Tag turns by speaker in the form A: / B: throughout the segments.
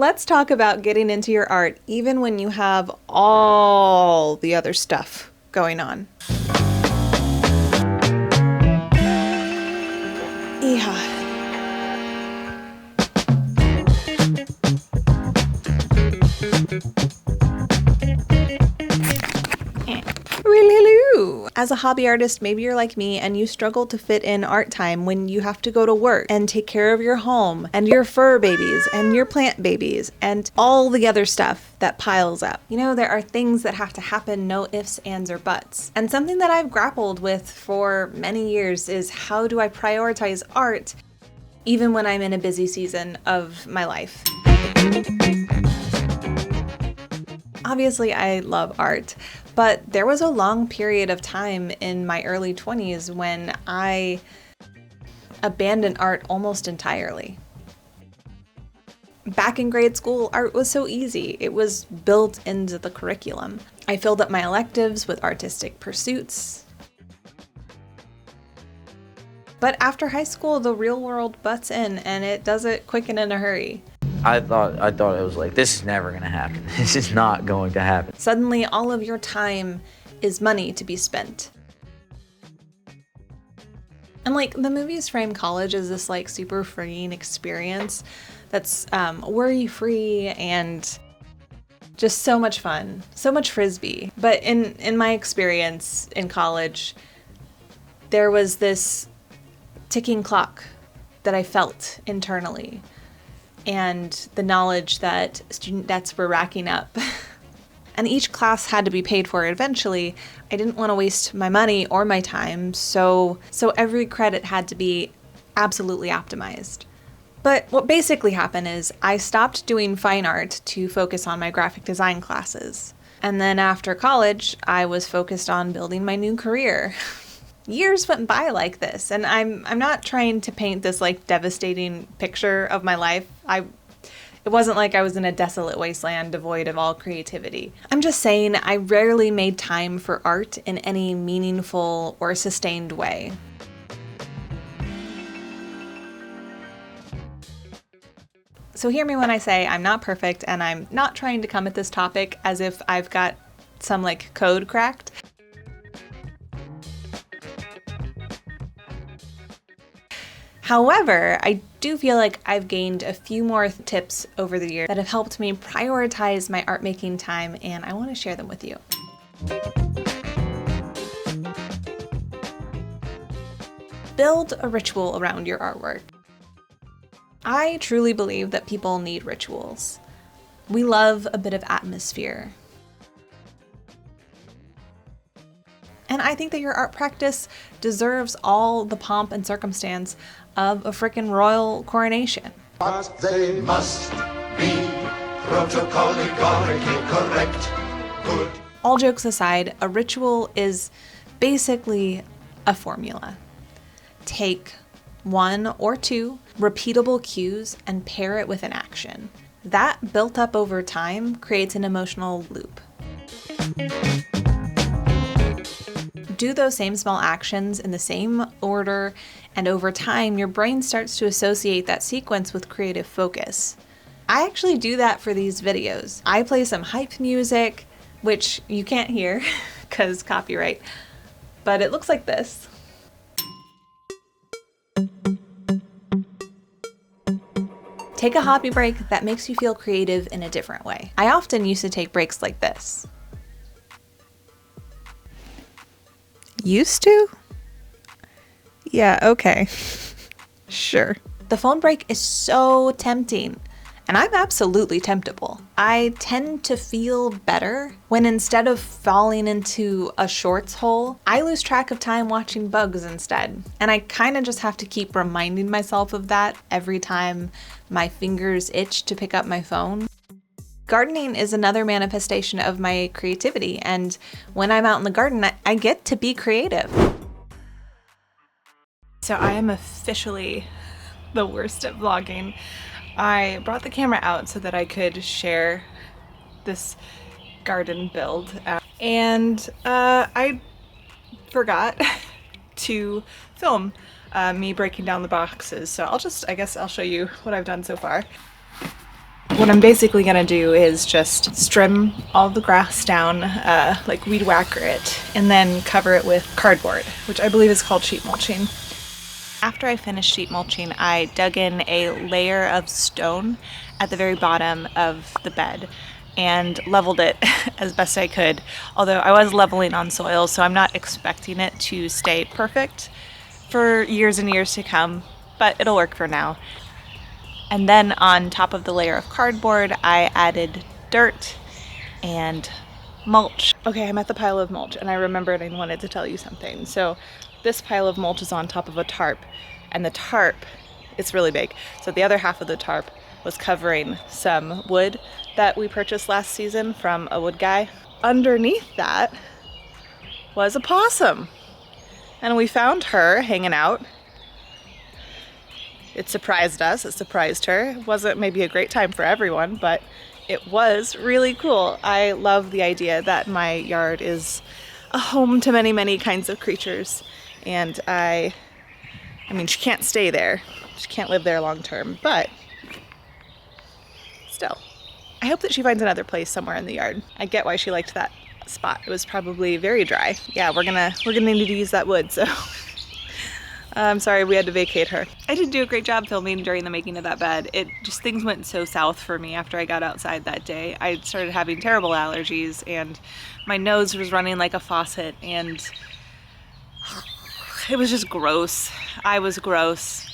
A: let's talk about getting into your art even when you have all the other stuff going on. Yeah. Hello. As a hobby artist, maybe you're like me and you struggle to fit in art time when you have to go to work and take care of your home and your fur babies and your plant babies and all the other stuff that piles up. You know, there are things that have to happen, no ifs, ands, or buts. And something that I've grappled with for many years is how do I prioritize art even when I'm in a busy season of my life? Obviously, I love art, but there was a long period of time in my early 20s when I abandoned art almost entirely. Back in grade school, art was so easy. It was built into the curriculum. I filled up my electives with artistic pursuits. But after high school, the real world butts in, and it does it quick and in a hurry.
B: I thought it was like, this is never gonna happen. This is not going to happen.
A: Suddenly, all of your time is money to be spent. And like, the movies frame college as this like super freeing experience that's worry-free and just so much fun, so much frisbee. But in my experience in college, there was this ticking clock that I felt internally, and the knowledge that student debts were racking up. And each class had to be paid for eventually. I didn't want to waste my money or my time, so every credit had to be absolutely optimized. But what basically happened is I stopped doing fine art to focus on my graphic design classes. And then after college, I was focused on building my new career. Years went by like this, and I'm not trying to paint this like devastating picture of my life. It wasn't like I was in a desolate wasteland devoid of all creativity. I'm just saying I rarely made time for art in any meaningful or sustained way. So hear me when I say I'm not perfect, and I'm not trying to come at this topic as if I've got some like code cracked. However, I do feel like I've gained a few more tips over the years that have helped me prioritize my art making time, and I want to share them with you. Build a ritual around your artwork. I truly believe that people need rituals. We love a bit of atmosphere. And I think that your art practice deserves all the pomp and circumstance of a frickin' royal coronation.
C: But they must be protocollically correct. Good.
A: All jokes aside, a ritual is basically a formula. Take one or two repeatable cues and pair it with an action. That, built up over time, creates an emotional loop. Do those same small actions in the same order, and over time, your brain starts to associate that sequence with creative focus. I actually do that for these videos. I play some hype music, which you can't hear because copyright, but it looks like this. Take a hobby break that makes you feel creative in a different way. I often used to take breaks like this. Used to? Yeah, okay. Sure. The phone break is so tempting, and I'm absolutely temptable. I tend to feel better when instead of falling into a shorts hole, I lose track of time watching bugs instead. And I kind of just have to keep reminding myself of that every time my fingers itch to pick up my phone. Gardening is another manifestation of my creativity, and when I'm out in the garden, I get to be creative. So I am officially the worst at vlogging. I brought the camera out so that I could share this garden build, and I forgot to film me breaking down the boxes, so I guess I'll show you what I've done so far.
D: What I'm basically gonna do is just trim all the grass down, like weed whacker it, and then cover it with cardboard, which I believe is called sheet mulching. After I finished sheet mulching, I dug in a layer of stone at the very bottom of the bed and leveled it as best I could. Although I was leveling on soil, so I'm not expecting it to stay perfect for years and years to come, but it'll work for now. And then on top of the layer of cardboard, I added dirt and mulch. Okay, I'm at the pile of mulch and I remembered I wanted to tell you something. So this pile of mulch is on top of a tarp, and the tarp, it's really big. So the other half of the tarp was covering some wood that we purchased last season from a wood guy. Underneath that was a possum, and we found her hanging out. It surprised us, it surprised her. It wasn't maybe a great time for everyone, but it was really cool. I love the idea that my yard is a home to many, many kinds of creatures. And I mean, she can't stay there. She can't live there long term, but still. I hope that she finds another place somewhere in the yard. I get why she liked that spot. It was probably very dry. Yeah, we're gonna need to use that wood, so I'm sorry we had to vacate her. I didn't do a great job filming during the making of that bed. Things went so south for me after I got outside that day. I started having terrible allergies and my nose was running like a faucet and it was just gross. I was gross.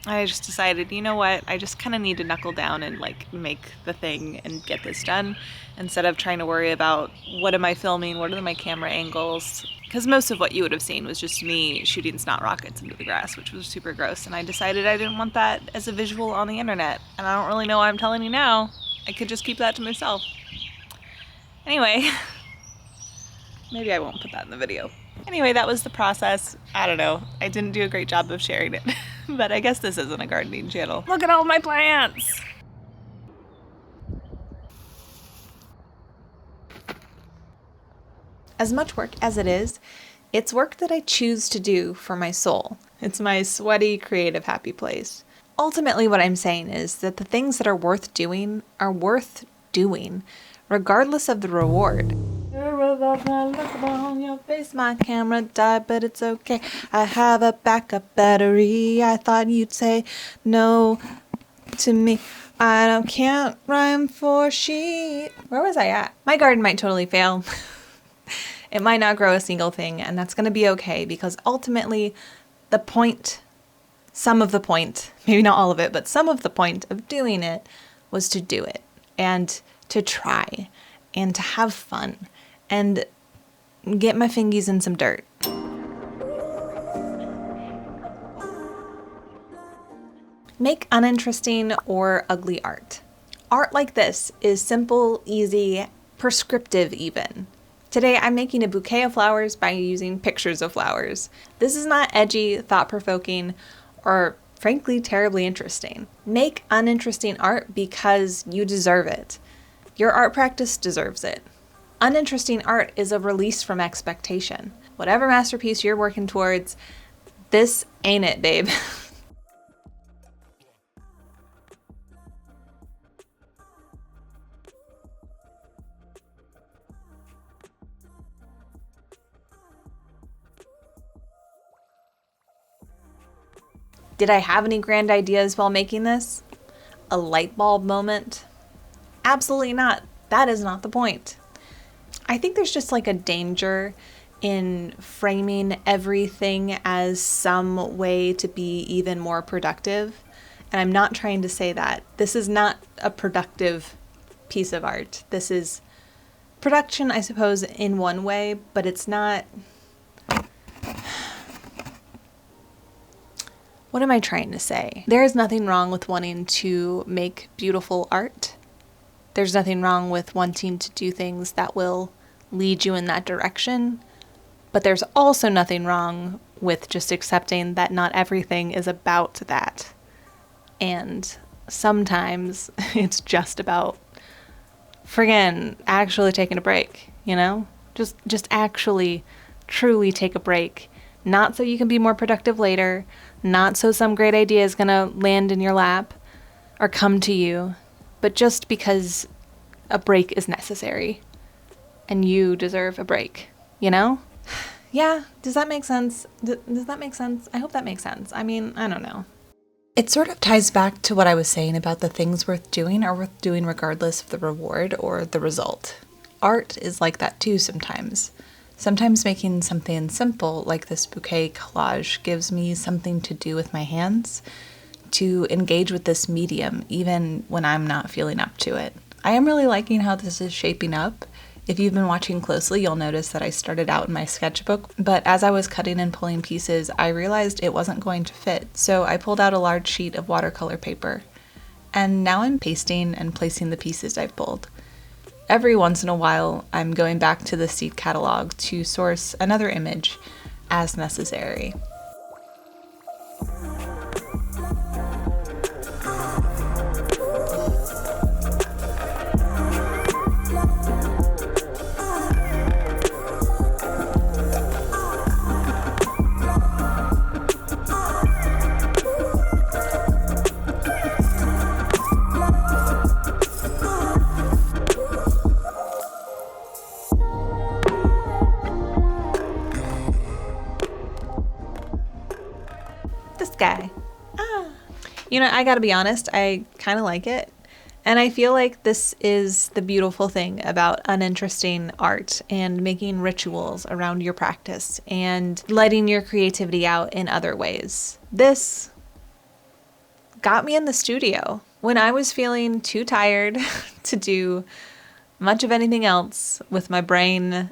D: I just decided, you know what? I just kind of need to knuckle down and like make the thing and get this done instead of trying to worry about what am I filming, what are my camera angles. Because most of what you would have seen was just me shooting snot rockets into the grass, which was super gross. And I decided I didn't want that as a visual on the internet. And I don't really know why I'm telling you now. I could just keep that to myself. Anyway, maybe I won't put that in the video. Anyway, that was the process. I don't know. I didn't do a great job of sharing it. But I guess this isn't a gardening channel. Look at all my plants!
A: As much work as it is, it's work that I choose to do for my soul. It's my sweaty, creative, happy place. Ultimately, what I'm saying is that the things that are worth doing, regardless of the reward. On your face, my camera died, but it's okay. I have a backup battery. I thought you'd say no to me. I can't rhyme for sheep. Where was I at? My garden might totally fail. It might not grow a single thing, and that's going to be okay because ultimately some of the point, maybe not all of it, but some of the point of doing it was to do it and to try and to have fun and get my fingies in some dirt. Make uninteresting or ugly art. Art like this is simple, easy, prescriptive even. Today I'm making a bouquet of flowers by using pictures of flowers. This is not edgy, thought-provoking, or frankly terribly interesting. Make uninteresting art because you deserve it. Your art practice deserves it. Uninteresting art is a release from expectation. Whatever masterpiece you're working towards, this ain't it, babe. Did I have any grand ideas while making this? A light bulb moment? Absolutely not. That is not the point. I think there's just like a danger in framing everything as some way to be even more productive. And I'm not trying to say that. This is not a productive piece of art. This is production, I suppose, in one way, but it's not... What am I trying to say? There is nothing wrong with wanting to make beautiful art. There's nothing wrong with wanting to do things that will lead you in that direction. But there's also nothing wrong with just accepting that not everything is about that. And sometimes it's just about friggin' actually taking a break, you know? Just actually, truly take a break. Not so you can be more productive later, not so some great idea is gonna land in your lap or come to you, but just because a break is necessary and you deserve a break, you know? Yeah, does that make sense? Does that make sense? I hope that makes sense. I mean, I don't know.
D: It sort of ties back to what I was saying about the things worth doing are worth doing regardless of the reward or the result. Art is like that too sometimes. Sometimes making something simple like this bouquet collage gives me something to do with my hands, to engage with this medium even when I'm not feeling up to it. I am really liking how this is shaping up. If you've been watching closely, you'll notice that I started out in my sketchbook, but as I was cutting and pulling pieces, I realized it wasn't going to fit, so I pulled out a large sheet of watercolor paper. And now I'm pasting and placing the pieces I've pulled. Every once in a while, I'm going back to the seed catalog to source another image as necessary.
A: This guy. You know, I gotta be honest, I kind of like it. And I feel like this is the beautiful thing about uninteresting art and making rituals around your practice and letting your creativity out in other ways. This got me in the studio when I was feeling too tired to do much of anything else with my brain.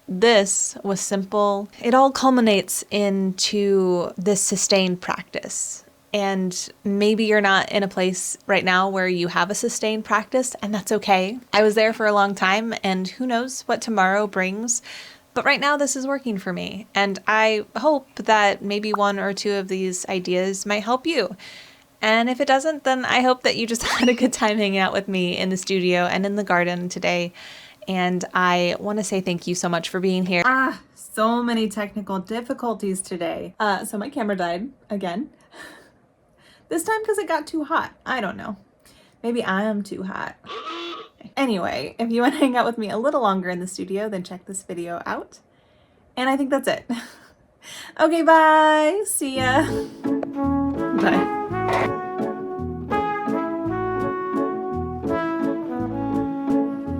A: This was simple. It all culminates into this sustained practice. And maybe you're not in a place right now where you have a sustained practice, and that's okay. I was there for a long time, and who knows what tomorrow brings. But right now, this is working for me. And I hope that maybe one or two of these ideas might help you. And if it doesn't, then I hope that you just had a good time hanging out with me in the studio and in the garden today. And I want to say thank you so much for being here. So many technical difficulties today. So my camera died again. This time because it got too hot. I don't know. Maybe I am too hot. Anyway, if you want to hang out with me a little longer in the studio, then check this video out. And I think that's it. Okay, bye. See ya. Bye.